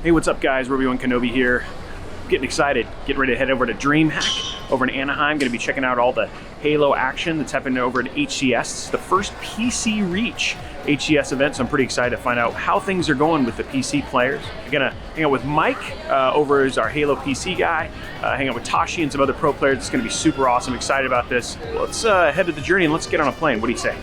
Hey, what's up guys? Robey Kenobi here. Getting excited, getting ready to head over to Dreamhack over in Anaheim. Gonna be checking out all the Halo action that's happening over at HCS. It's the first PC Reach HCS event, so I'm pretty excited to find out how things are going with the PC players. I'm gonna hang out with Mike over as our Halo PC guy, hang out with Tashi and some other pro players. It's gonna be super awesome, excited about this. Let's head to the journey and let's get on a plane. What do you say?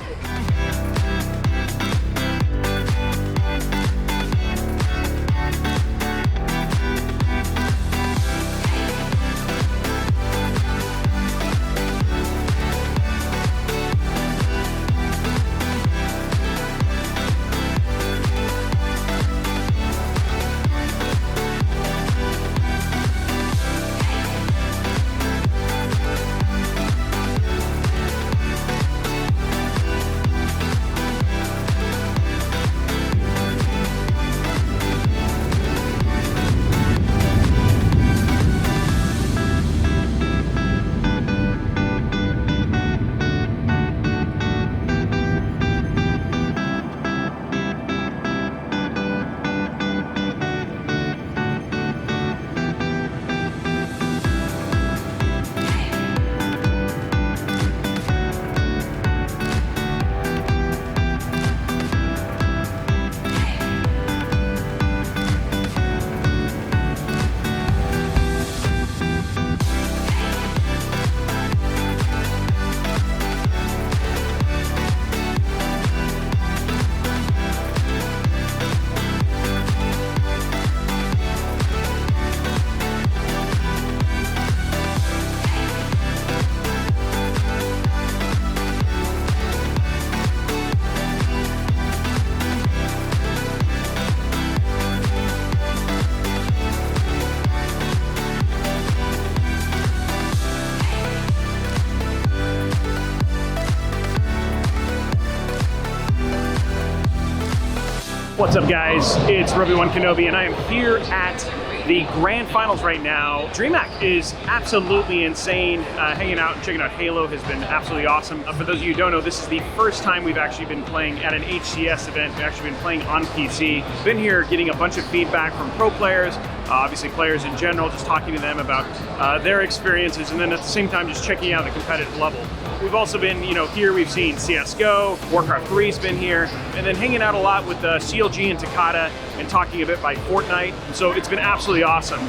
What's up guys, it's Robey Kenobi and I am here at the grand finals right now. Dreamhack is absolutely insane. Hanging out and checking out Halo has been absolutely awesome. For those of you who don't know, this is the first time we've actually been playing at an HCS event. We've actually been playing on PC. Been here getting a bunch of feedback from pro players, obviously players in general, just talking to them about their experiences, and then at the same time just checking out the competitive level. We've also been, here we've seen CSGO, Warcraft 3's been here, and then hanging out a lot with CLG and Takata and talking a bit by Fortnite. So it's been absolutely awesome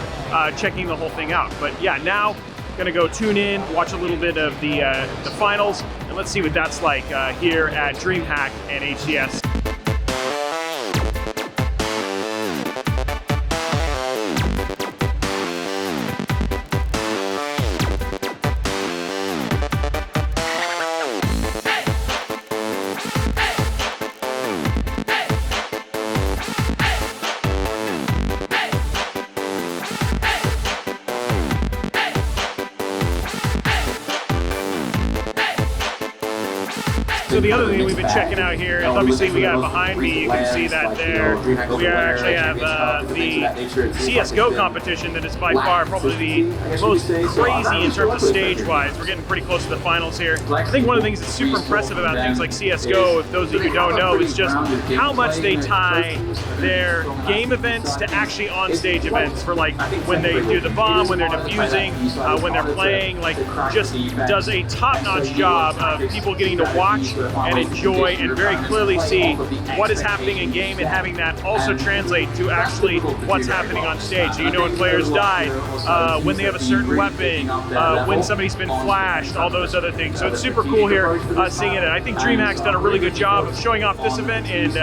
checking the whole thing out. But yeah, now gonna go tune in, watch a little bit of the finals, and let's see what that's like here at Dreamhack and HCS. So the other thing we've been checking out here is obviously we got behind me, you can see that there. We actually have the CSGO competition that is by far probably the most crazy in terms of stage-wise. We're getting pretty close to the finals here. I think one of the things that's super impressive about things like CSGO, if those of you who don't know, is just how much they tie their game events to actually on-stage events for like when they do the bomb, when they're defusing, when they're playing, like just does a top-notch job of people getting to watch and enjoy and very clearly see what is happening in game and having that also translate to actually what's happening on stage. So when players die, when they have a certain weapon, when somebody's been flashed, all those other things. So it's super cool here seeing it. And I think Dreamhack's done a really good job of showing off this event, and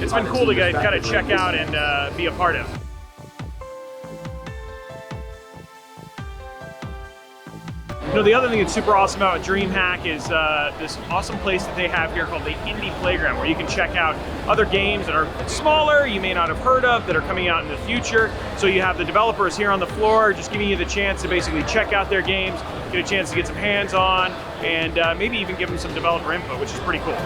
it's been cool to kind of check out and be a part of. The other thing that's super awesome about Dreamhack is this awesome place that they have here called the Indie Playground, where you can check out other games that are smaller, you may not have heard of, that are coming out in the future. So you have the developers here on the floor just giving you the chance to basically check out their games, get a chance to get some hands-on, and maybe even give them some developer input, which is pretty cool.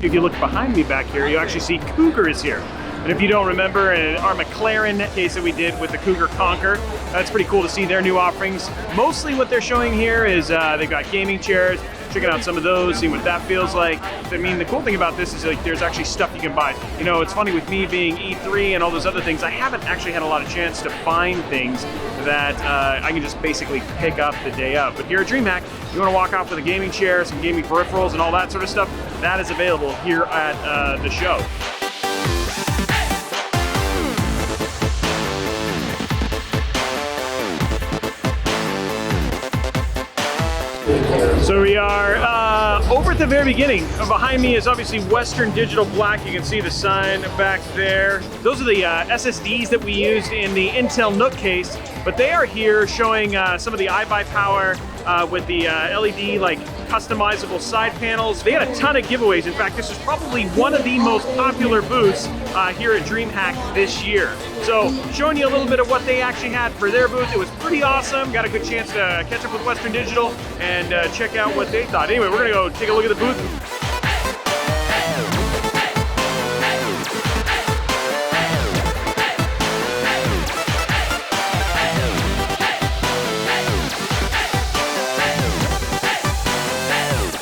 if you look behind me back here, you actually see Cougar is here. And if you don't remember, our McLaren case that we did with the Cougar Conquer, that's pretty cool to see their new offerings. Mostly what they're showing here is they've got gaming chairs, checking out some of those, seeing what that feels like. I mean, the cool thing about this is like there's actually stuff you can buy. You know, it's funny with me being E3 and all those other things, I haven't actually had a lot of chance to find things that I can just basically pick up the day of. But here at Dreamhack, you want to walk off with a gaming chair, some gaming peripherals, and all that sort of stuff, that is available here at the show. So we are over at the very beginning. Behind me is obviously Western Digital Black. You can see the sign back there. Those are the SSDs that we used in the Intel Nook case, but they are here showing some of the iBuy power with the LED like customizable side panels. They had a ton of giveaways. In fact, this is probably one of the most popular booths here at Dreamhack this year. So showing you a little bit of what they actually had for their booth. It was pretty awesome. Got a good chance to catch up with Western Digital and check out what they thought. Anyway, we're gonna go take a look at the booth.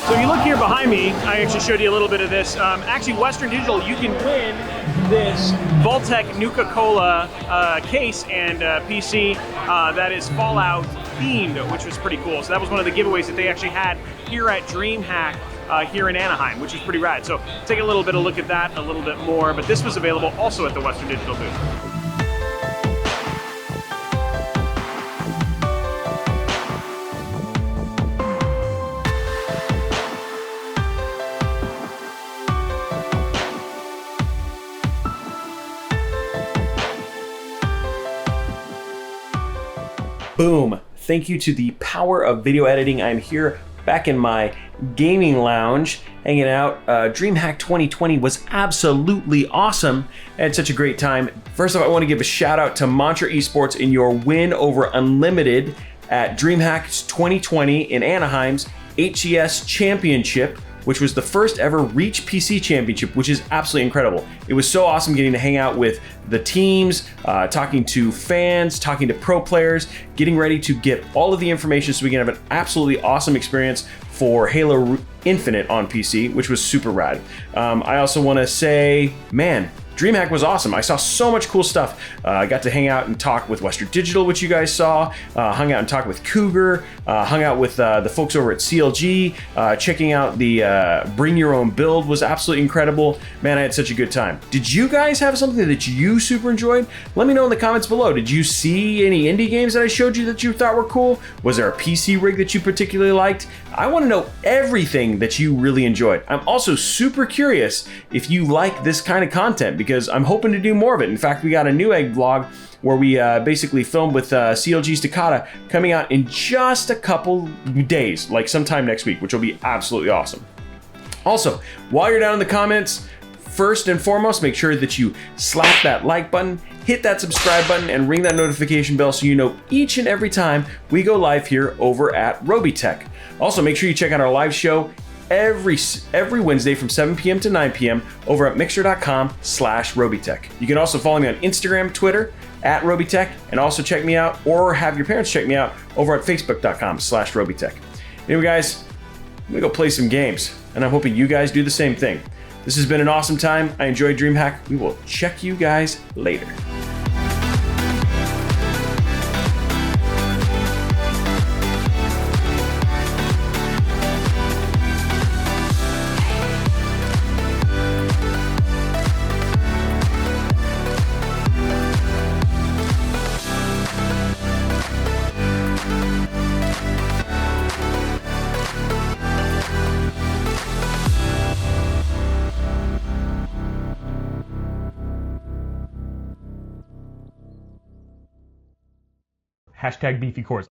So if you look here behind me, I actually showed you a little bit of this. Actually, Western Digital, you can win this Voltec Nuka-Cola case and PC that is Fallout themed, which was pretty cool. So that was one of the giveaways that they actually had here at Dreamhack here in Anaheim, which is pretty rad. So take a little bit of a look at that a little bit more, but this was available also at the Western Digital booth. Boom. Thank you to the power of video editing. I'm here back in my gaming lounge, hanging out. Dreamhack 2020 was absolutely awesome. I had such a great time. First off, I want to give a shout out to Mantra Esports in your win over Unlimited at Dreamhack's 2020 in Anaheim's HCS Championship, which was the first ever Reach PC Championship, which is absolutely incredible. It was so awesome getting to hang out with the teams, talking to fans, talking to pro players, getting ready to get all of the information so we can have an absolutely awesome experience for Halo Infinite on PC, which was super rad. I also want to say, man, Dreamhack was awesome. I saw so much cool stuff. I got to hang out and talk with Western Digital, which you guys saw, hung out and talked with Cougar, hung out with the folks over at CLG, checking out the Bring Your Own Build was absolutely incredible. Man, I had such a good time. Did you guys have something that you super enjoyed? Let me know in the comments below. Did you see any indie games that I showed you that you thought were cool? Was there a PC rig that you particularly liked? I want to know everything that you really enjoyed. I'm also super curious if you like this kind of content, because I'm hoping to do more of it. In fact, we got a new egg vlog where we basically filmed with CLG's Takata coming out in just a couple days, like sometime next week, which will be absolutely awesome. Also, while you're down in the comments, first and foremost, make sure that you slap that like button, hit that subscribe button, and ring that notification bell so you know each and every time we go live here over at Robeytech. Also, make sure you check out our live show every Wednesday from 7 p.m. to 9 p.m. over at mixer.com/Robeytech. You can also follow me on Instagram, Twitter, at Robeytech, and also check me out or have your parents check me out over at facebook.com/Robeytech. Anyway, guys, I'm gonna go play some games, and I'm hoping you guys do the same thing. This has been an awesome time. I enjoyed Dreamhack. We will check you guys later. #BeefyCores.